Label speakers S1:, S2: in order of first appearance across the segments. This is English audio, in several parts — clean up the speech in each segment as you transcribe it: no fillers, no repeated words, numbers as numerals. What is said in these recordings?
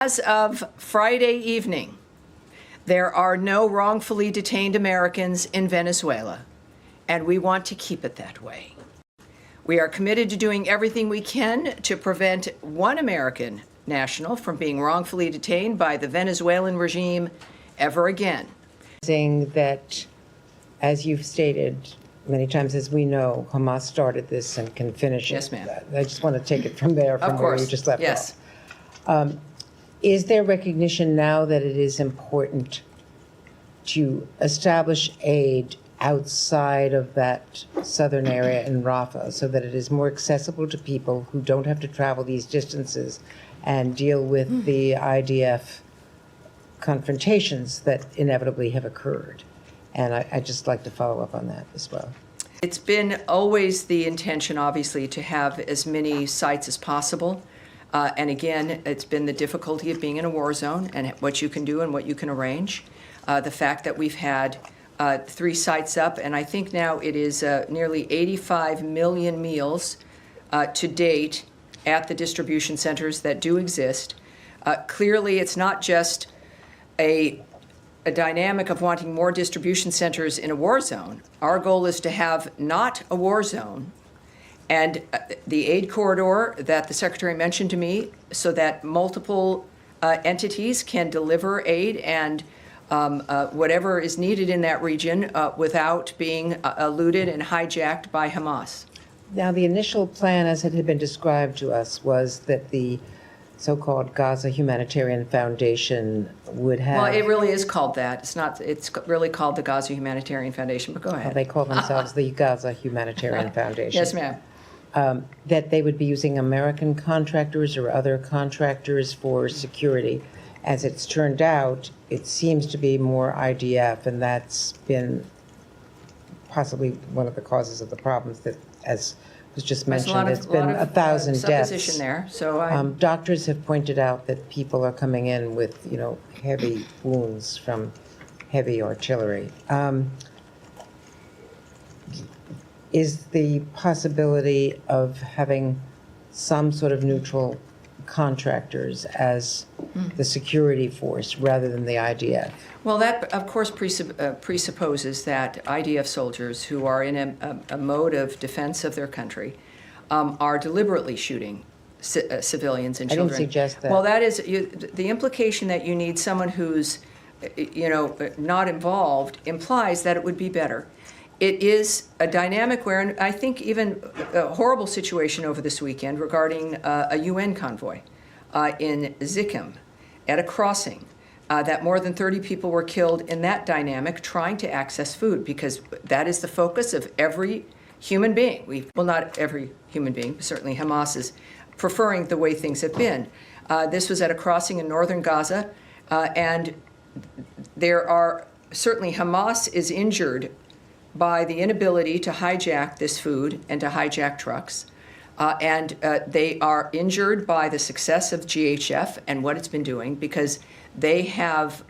S1: As of Friday evening, there are no wrongfully detained Americans in Venezuela, and we want to keep it that way. We are committed to doing everything we can to prevent one American national from being wrongfully detained by the Venezuelan regime ever again.
S2: Saying that, as you've stated many times, as we know, Hamas started this and can finish it.
S1: Yes, ma'am.
S2: I just want to take it from there, from where you just left
S1: yes.
S2: off. Is there recognition now that it is important to establish aid outside of that southern area in Rafah so that it is more accessible to people who don't have to travel these distances and deal with the IDF confrontations that inevitably have occurred? And I'd just like to follow up on that as well.
S1: It's been always the intention, obviously, to have as many sites as possible. And again, it's been the difficulty of being in a war zone and what you can do and what you can arrange. The fact that we've had 3 sites up, and I think now it is nearly 85 million meals to date at the distribution centers that do exist. Clearly, it's not just a dynamic of wanting more distribution centers in a war zone. Our goal is to have not a war zone, and the aid corridor that the Secretary mentioned to me, so that multiple entities can deliver aid and whatever is needed in that region without being eluded and hijacked by Hamas.
S2: Now, the initial plan, as it had been described to us, was that the so-called Gaza Humanitarian Foundation would have...
S1: Well, it really is called that. It's not. It's really called the Gaza Humanitarian Foundation, but go ahead.
S2: Well, they call themselves the Gaza Humanitarian Foundation.
S1: Yes, ma'am.
S2: That they would be using American contractors or other contractors for security. As it's turned out, it seems to be more IDF, and that's been possibly one of the causes of the problems that, as was just mentioned, it's been 1,000 deaths.
S1: Supposition there. So
S2: doctors have pointed out that people are coming in with, heavy wounds from heavy artillery. Is the possibility of having some sort of neutral contractors as the security force rather than the IDF?
S1: Well, that, of course, presupposes that IDF soldiers who are in a mode of defense of their country are deliberately shooting civilians and children.
S2: I didn't suggest that.
S1: Well, that is the implication that you need someone who's, not involved implies that it would be better. It is a dynamic where, and I think even a horrible situation over this weekend regarding a UN convoy in Zichem at a crossing, that more than 30 people were killed in that dynamic trying to access food, because that is the focus of every human being. Well, not every human being, but certainly Hamas is preferring the way things have been. This was at a crossing in northern Gaza, and there are certainly Hamas is injured by the inability to hijack this food and to hijack trucks. And they are injured by the success of GHF and what it's been doing, because they have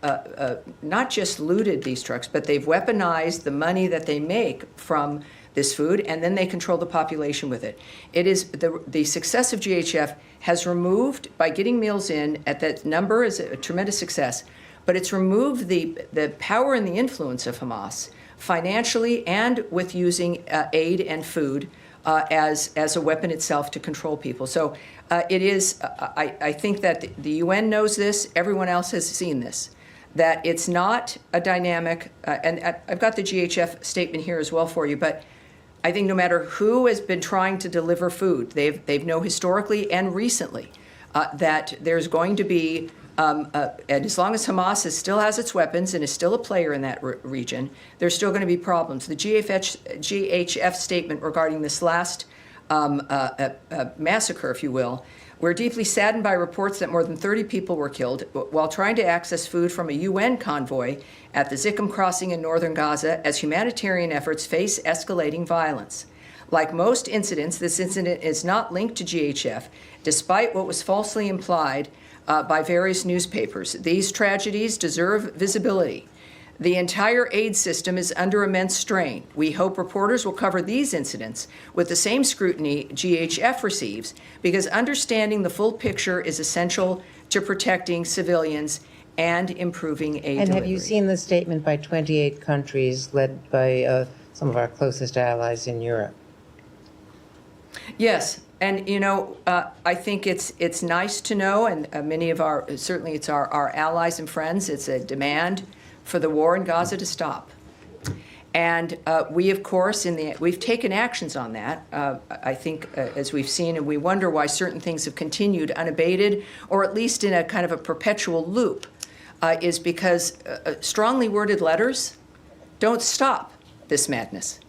S1: not just looted these trucks, but they've weaponized the money that they make from this food, and then they control the population with it. It is the success of GHF has removed, by getting meals in at that number is a tremendous success, but it's removed the power and the influence of Hamas financially and with using aid and food as a weapon itself to control people. So it is, I think that the UN knows this, everyone else has seen this, that it's not a dynamic, and I've got the GHF statement here as well for you, but I think no matter who has been trying to deliver food, they've known historically and recently that there's going to be and as long as Hamas still has its weapons and is still a player in that region, there's still going to be problems. The GHF statement regarding this last massacre, if you will, we're deeply saddened by reports that more than 30 people were killed while trying to access food from a UN convoy at the Zichem crossing in northern Gaza as humanitarian efforts face escalating violence. Like most incidents, this incident is not linked to GHF, despite what was falsely implied by various newspapers. These tragedies deserve visibility. The entire aid system is under immense strain. We hope reporters will cover these incidents with the same scrutiny GHF receives, because understanding the full picture is essential to protecting civilians and improving aid
S2: And
S1: delivery.
S2: have you seen the statement by 28 countries led by some of our closest allies in Europe?
S1: Yes, and I think it's nice to know, and many of certainly it's our allies and friends, it's a demand for the war in Gaza to stop. And we, of course, we've taken actions on that, I think, as we've seen, and we wonder why certain things have continued unabated, or at least in a kind of a perpetual loop, is because strongly worded letters don't stop this madness.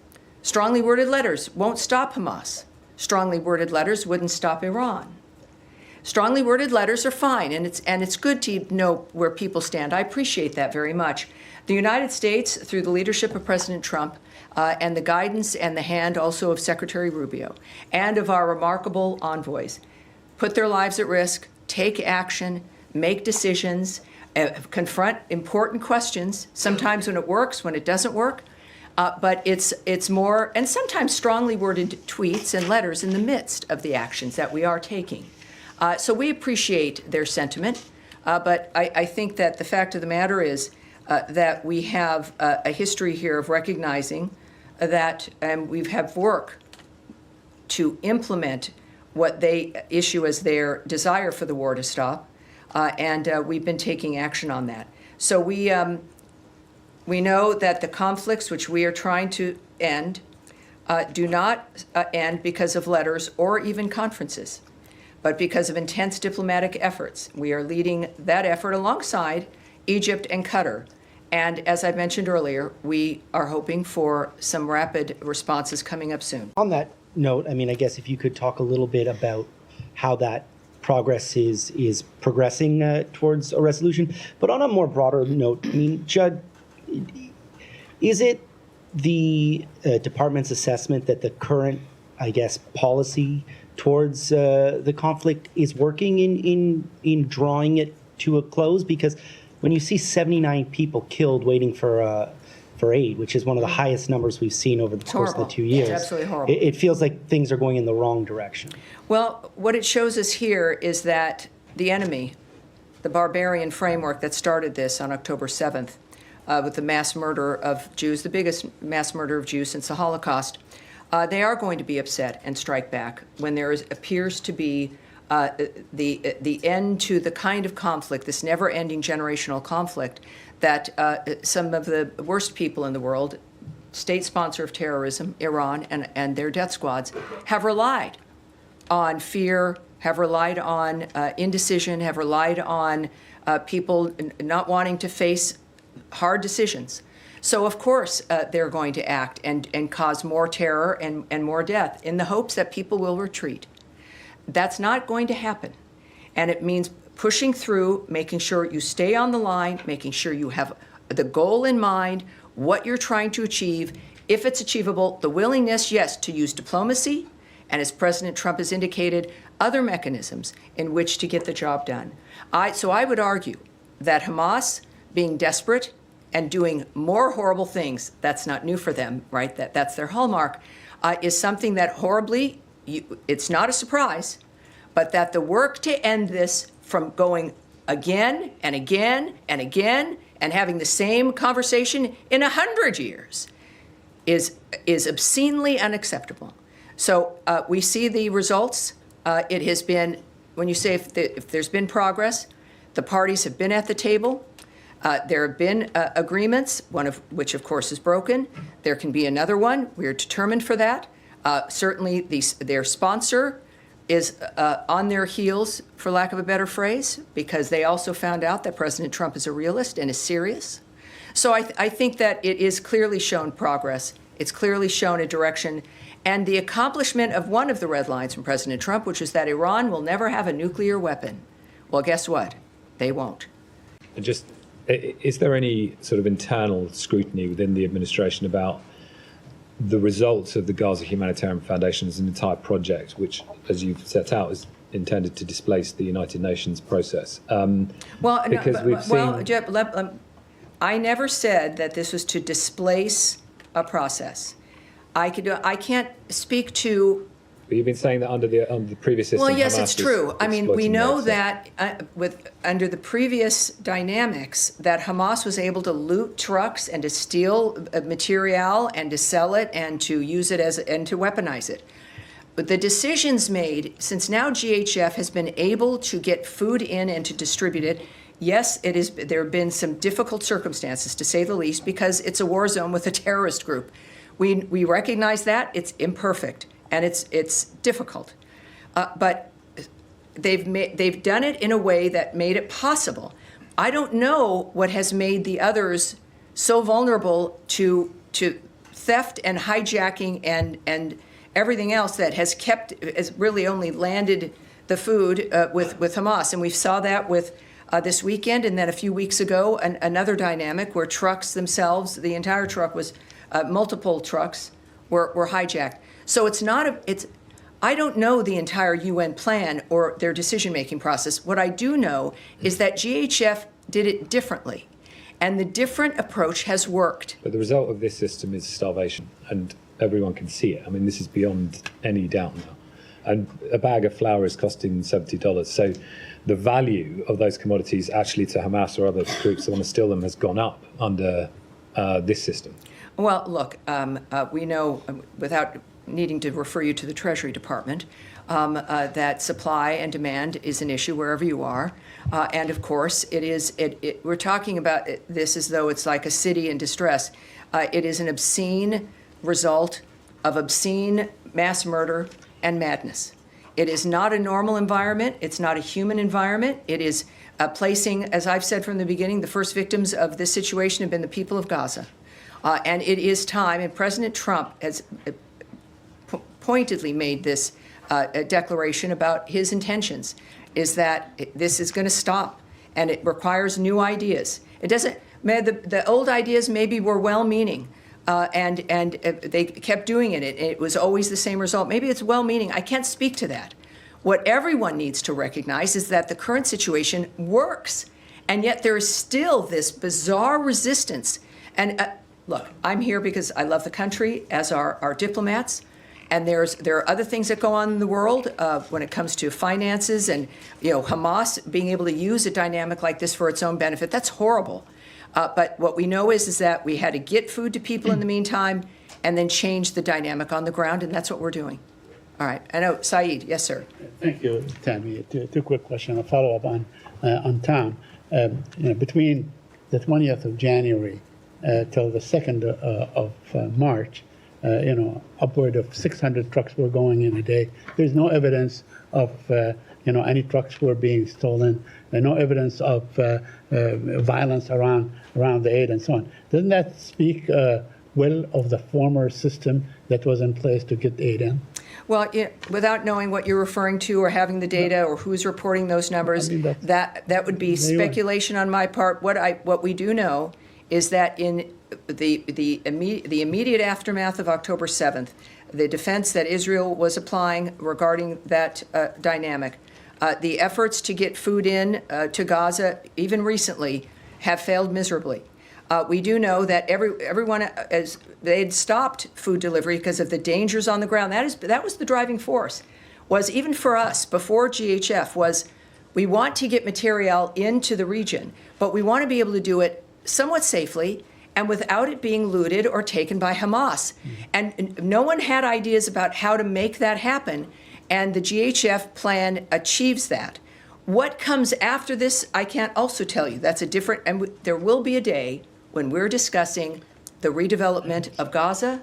S1: Strongly worded letters won't stop Hamas. Strongly worded letters wouldn't stop Iran. Strongly worded letters are fine, and it's good to know where people stand. I appreciate that very much. The United States, through the leadership of President Trump, and the guidance and the hand also of Secretary Rubio, and of our remarkable envoys, put their lives at risk, take action, make decisions, confront important questions, sometimes when it works, when it doesn't work, but it's more, and sometimes strongly worded tweets and letters in the midst of the actions that we are taking. So we appreciate their sentiment, but I think that the fact of the matter is that we have a history here of recognizing that, and we've had work to implement what they issue as their desire for the war to stop, and we've been taking action on that. So we know that the conflicts which we are trying to end do not end because of letters or even conferences, but because of intense diplomatic efforts. We are leading that effort alongside Egypt and Qatar. And as I mentioned earlier, we are hoping for some rapid responses coming up soon.
S3: On that note, I mean, I guess if you could talk a little bit about how that progress is progressing towards a resolution. But on a more broader note, I mean, Judd, is it the department's assessment that the current, I guess, policy towards the conflict is working in drawing it to a close? Because when you see 79 people killed waiting for aid, which is one of the highest numbers we've seen over the course of the 2 years,
S1: it's absolutely horrible.
S3: It feels like things are going in the wrong direction.
S1: Well, what it shows us here is that the enemy, the barbarian framework that started this on October 7th, with the mass murder of Jews, the biggest mass murder of Jews since the Holocaust, they are going to be upset and strike back when there appears to be the end to the kind of conflict, this never-ending generational conflict that some of the worst people in the world, state sponsor of terrorism, Iran, and their death squads, have relied on fear, have relied on indecision, have relied on people not wanting to face hard decisions. So, of course, they're going to act and cause more terror and more death in the hopes that people will retreat. That's not going to happen. And it means pushing through, making sure you stay on the line, making sure you have the goal in mind, what you're trying to achieve, if it's achievable, the willingness, yes, to use diplomacy, and as President Trump has indicated, other mechanisms in which to get the job done. So I would argue that Hamas, being desperate and doing more horrible things, that's not new for them, right? That's their hallmark, is something that horribly, it's not a surprise, but that the work to end this from going again and again and again and having the same conversation in 100 years is obscenely unacceptable. So we see the results. It has been, when you say if there's been progress, the parties have been at the table. There have been agreements, one of which, of course, is broken. There can be another one. We are determined for that. Certainly, their sponsor is on their heels, for lack of a better phrase, because they also found out that President Trump is a realist and is serious. So I think that it is clearly shown progress. It's clearly shown a direction. And the accomplishment of one of the red lines from President Trump, which is that Iran will never have a nuclear weapon. Well, guess what? They won't.
S4: And just, is there any sort of internal scrutiny within the administration about the results of the Gaza Humanitarian Foundation as an entire project, which, as you've set out, is intended to displace the United Nations process?
S1: Jeff, I never said that this was to displace a process. I can't speak to
S4: But you've been saying that under the previous system.
S1: Well, yes,
S4: Hamas
S1: it's
S4: was
S1: true. I mean, we
S4: exploiting
S1: know
S4: that.
S1: that under the previous dynamics, that Hamas was able to loot trucks and to steal material and to sell it and to use it and to weaponize it. But the decisions made, since now GHF has been able to get food in and to distribute it, yes, there have been some difficult circumstances, to say the least, because it's a war zone with a terrorist group. We recognize that. It's imperfect, and it's difficult. But they've done it in a way that made it possible. I don't know what has made the others so vulnerable to theft and hijacking and everything else that has really only landed the food with Hamas. And we saw that with this weekend, and then a few weeks ago, another dynamic where trucks themselves, the entire truck was, multiple trucks were hijacked. So I don't know the entire UN plan or their decision-making process. What I do know is that GHF did it differently, and the different approach has worked.
S4: But the result of this system is starvation, and everyone can see it. I mean, this is beyond any doubt now. And a bag of flour is costing $70. So the value of those commodities actually to Hamas or other groups that want to steal them has gone up under this system.
S1: Well, look, we know, without needing to refer you to the Treasury Department, that supply and demand is an issue wherever you are. And of course, we're talking about this as though it's like a city in distress. It is an obscene result of obscene mass murder and madness. It is not a normal environment. It's not a human environment. It is placing, as I've said from the beginning, the first victims of this situation have been the people of Gaza. And it is time, and President Trump has pointedly made this declaration about his intentions, is that this is going to stop, and it requires new ideas. It doesn't, the old ideas maybe were well-meaning, and they kept doing it. It was always the same result. Maybe it's well-meaning. I can't speak to that. What everyone needs to recognize is that the current situation works, and yet there is still this bizarre resistance. And look, I'm here because I love the country, as are our diplomats, and there are other things that go on in the world when it comes to finances and Hamas being able to use a dynamic like this for its own benefit. That's horrible. But what we know is that we had to get food to people in the meantime and then change the dynamic on the ground, and that's what we're doing. All right. I know, Saeed. Yes, sir.
S5: Thank you, Tammy. Two quick questions. A follow-up on Tom. Between the 20th of January till the 2nd of March, upward of 600 trucks were going in a day. There's no evidence of any trucks were being stolen. No evidence of violence around the aid and so on. Doesn't that speak well of the former system that was in place to get aid in?
S1: Well, without knowing what you're referring to or having the data or who's reporting those numbers, that would be speculation on my part. What we do know is that in the immediate aftermath of October 7th, the defense that Israel was applying regarding that dynamic, the efforts to get food in to Gaza, even recently, have failed miserably. We do know that everyone, as they had stopped food delivery because of the dangers on the ground. That was the driving force. Was even for us before GHF was we want to get material into the region, but we want to be able to do it somewhat safely and without it being looted or taken by Hamas. And no one had ideas about how to make that happen, and the GHF plan achieves that. What comes after this, I can't also tell you. That's a different, and there will be a day when we're discussing the redevelopment of Gaza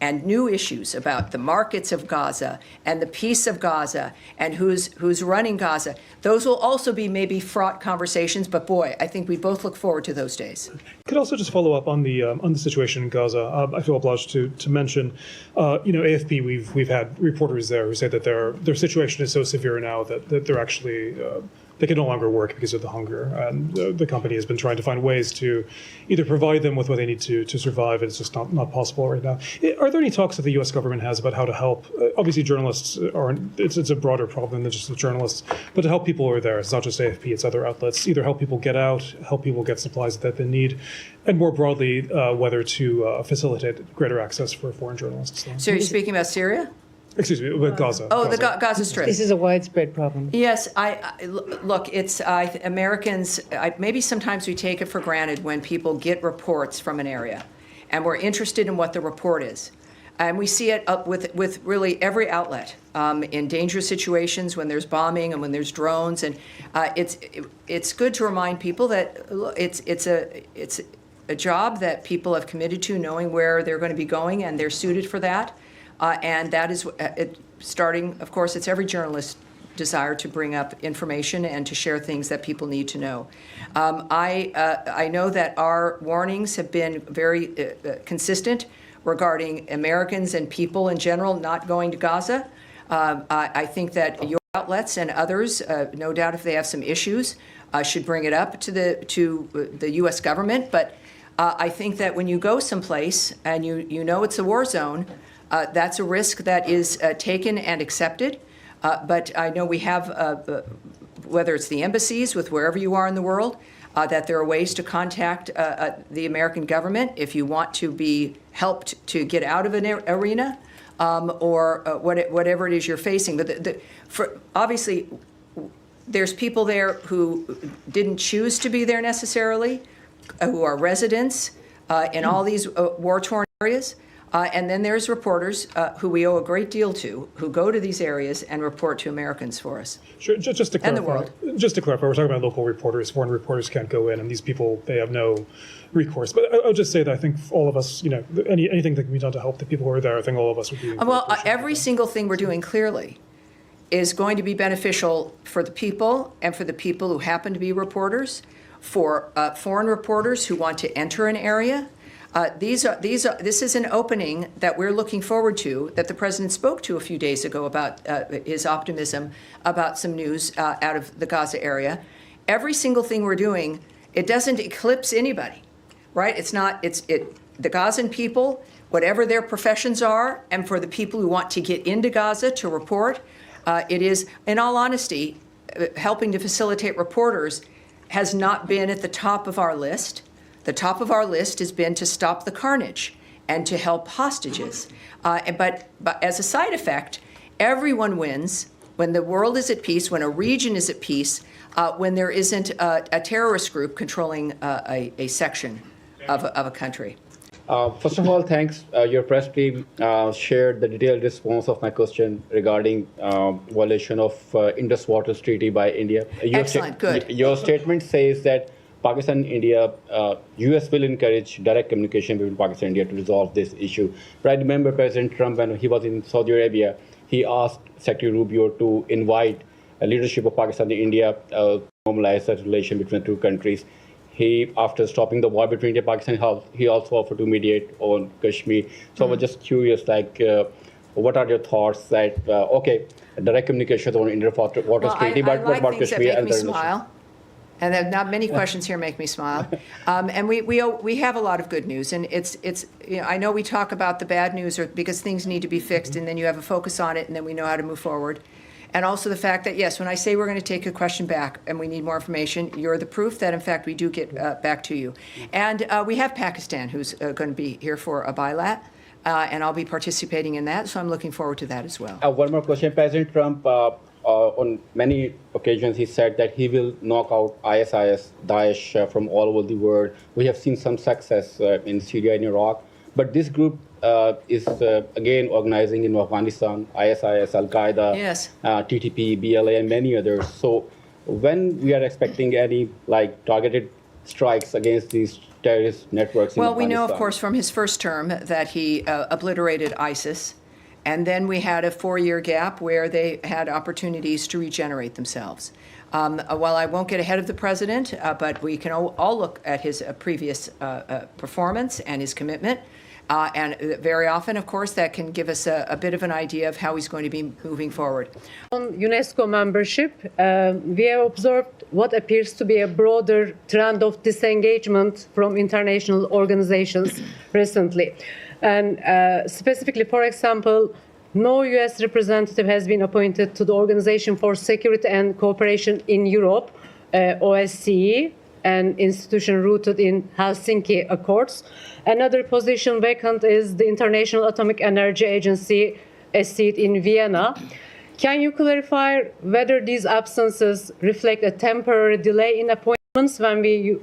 S1: and new issues about the markets of Gaza and the peace of Gaza and who's running Gaza. Those will also be maybe fraught conversations, but boy, I think we both look forward to those days.
S6: Could also just follow up on the situation in Gaza. I feel obliged to mention, AFP. We've had reporters there who say that their situation is so severe now that they're actually they can no longer work because of the hunger. And the company has been trying to find ways to either provide them with what they need to survive, and it's just not possible right now. Are there any talks that the U.S. government has about how to help? Obviously, journalists aren't, it's a broader problem than just the journalists, but to help people who are there. It's not just AFP, it's other outlets. Either help people get out, help people get supplies that they need, and more broadly, whether to facilitate greater access for foreign journalists.
S1: So you're speaking about Syria?
S6: Excuse me, with Gaza.
S1: Oh, the
S6: Gaza.
S1: Gaza Strip.
S2: This is a widespread problem.
S1: Yes, look, it's Americans, maybe sometimes we take it for granted when people get reports from an area, and we're interested in what the report is. And we see it up with really every outlet, in dangerous situations, when there's bombing and when there's drones. And it's good to remind people that it's a job that people have committed to, knowing where they're going to be going, and they're suited for that. And that is starting, of course, it's every journalist's desire to bring up information and to share things that people need to know. I know that our warnings have been very consistent regarding Americans and people in general not going to Gaza. I think that your outlets and others, no doubt if they have some issues, should bring it up to the U.S. government. But I think that when you go someplace and you know it's a war zone, that's a risk that is taken and accepted. But I know we have, whether it's the embassies with wherever you are in the world, that there are ways to contact the American government if you want to be helped to get out of an arena, or whatever it is you're facing. But obviously, there's people there who didn't choose to be there necessarily, who are residents in all these war-torn areas. And then there's reporters who we owe a great deal to, who go to these areas and report to Americans for us.
S6: Sure, just to clarify,
S1: And the world.
S6: Just to clarify, we're talking about local reporters. Foreign reporters can't go in, and these people, they have no recourse. But I'll just say that I think all of us, anything that can be done to help the people who are there, I think all of us would be.
S1: Well, every single thing we're doing clearly is going to be beneficial for the people and for the people who happen to be reporters, for foreign reporters who want to enter an area. This is an opening that we're looking forward to, that the president spoke to a few days ago about his optimism about some news out of the Gaza area. Every single thing we're doing, it doesn't eclipse anybody, right? The Gazan people, whatever their professions are, and for the people who want to get into Gaza to report, it is, in all honesty, helping to facilitate reporters has not been at the top of our list. The top of our list has been to stop the carnage and to help hostages. But as a side effect, everyone wins when the world is at peace, when a region is at peace, when there isn't a terrorist group controlling a section of a country.
S7: First of all, thanks. Your press team shared the detailed response of my question regarding violation of Indus Waters Treaty by India.
S1: Excellent, good.
S7: Your statement says that Pakistan and India, U.S. will encourage direct communication between Pakistan and India to resolve this issue. But I remember President Trump, when he was in Saudi Arabia, he asked Secretary Rubio to invite a leadership of Pakistan and India to normalize that relation between the two countries. He, after stopping the war between India and Pakistan, he also offered to mediate on Kashmir. So I was just curious, what are your thoughts that, direct communication on Indus Waters Treaty, but what about Kashmir and the
S1: smile. And there are not many questions here make me smile. And we have a lot of good news. And it's I know we talk about the bad news because things need to be fixed, and then you have a focus on it, and then we know how to move forward. And also the fact that, yes, when I say we're going to take a question back and we need more information, you're the proof that, in fact, we do get back to you. And we have Pakistan, who's going to be here for a bilat, and I'll be participating in that. So I'm looking forward to that as well.
S7: One more question. President Trump, on many occasions, he said that he will knock out ISIS, Daesh from all over the world. We have seen some success in Syria and Iraq. But this group is, again, organizing in Afghanistan, ISIS, Al-Qaeda,
S1: yes.
S7: TTP, BLA, and many others. So when we are expecting any targeted strikes against these terrorist networks in
S1: Well,
S7: Afghanistan?
S1: we know, of course, from his first term that he obliterated ISIS. And then we had a 4-year gap where they had opportunities to regenerate themselves. While I won't get ahead of the president, but we can all look at his previous performance and his commitment. And very often, of course, that can give us a bit of an idea of how he's going to be moving forward.
S8: On UNESCO membership, we have observed what appears to be a broader trend of disengagement from international organizations recently. And specifically, for example, no U.S. representative has been appointed to the Organization for Security and Cooperation in Europe, OSCE, an institution rooted in Helsinki Accords. Another position vacant is the International Atomic Energy Agency, a seat in Vienna. Can you clarify whether these absences reflect a temporary delay in appointments? When we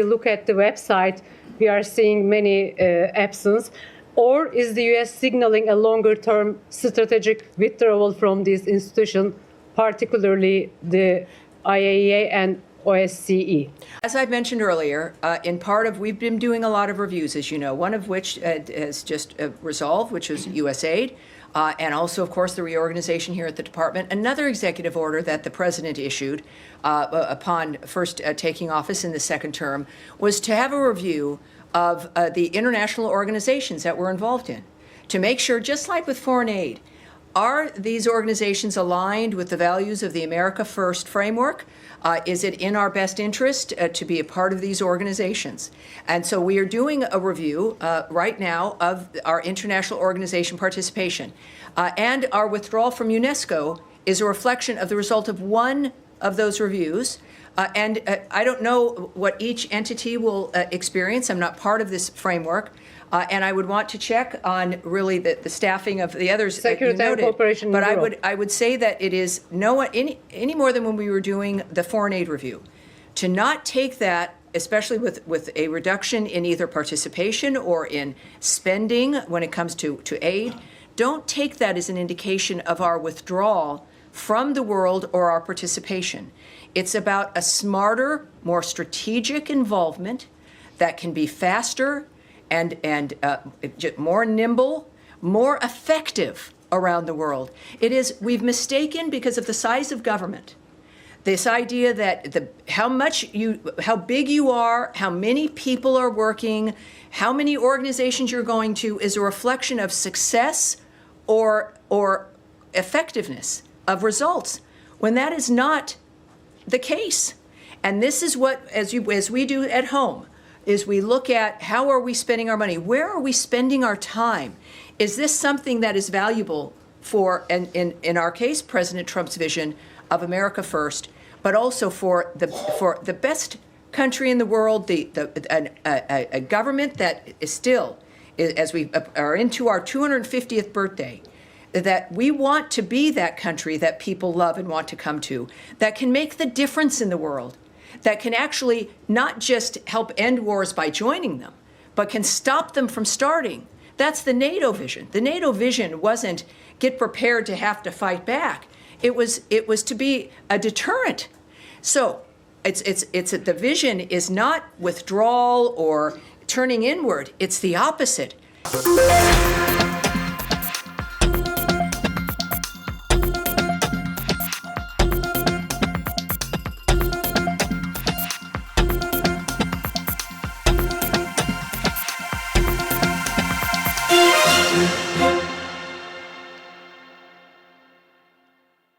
S8: look at the website, we are seeing many absences. Or is the U.S. signaling a longer-term strategic withdrawal from these institutions, particularly the IAEA and OSCE?
S1: As I mentioned earlier, we've been doing a lot of reviews, as you know, one of which has just resolved, which is USAID, and also, of course, the reorganization here at the department. Another executive order that the president issued upon first taking office in the second term was to have a review of the international organizations that we're involved in, to make sure, just like with foreign aid, are these organizations aligned with the values of the America First framework? Is it in our best interest to be a part of these organizations? And so we are doing a review right now of our international organization participation. And our withdrawal from UNESCO is a reflection of the result of one of those reviews. And I don't know what each entity will experience. I'm not part of this framework. And I would want to check on really the staffing of the others that you
S8: Secretary of
S1: noted.
S8: Cooperation
S1: But
S8: Bureau.
S1: I would say that it is any more than when we were doing the foreign aid review. To not take that, especially with a reduction in either participation or in spending when it comes to aid, don't take that as an indication of our withdrawal from the world or our participation. It's about a smarter, more strategic involvement that can be faster and more nimble, more effective around the world. We've mistaken, because of the size of government, this idea that how big you are, how many people are working, how many organizations you're going to is a reflection of success or effectiveness of results, when that is not the case. And this is what, as we do at home, is we look at how are we spending our money? Where are we spending our time? Is this something that is valuable for, and in our case, President Trump's vision of America First, but also for the best country in the world, a government that is still, as we are into our 250th birthday, that we want to be that country that people love and want to come to, that can make the difference in the world, that can actually not just help end wars by joining them, but can stop them from starting. That's the NATO vision. The NATO vision wasn't get prepared to have to fight back. It was to be a deterrent. So the vision is not withdrawal or turning inward. It's the opposite.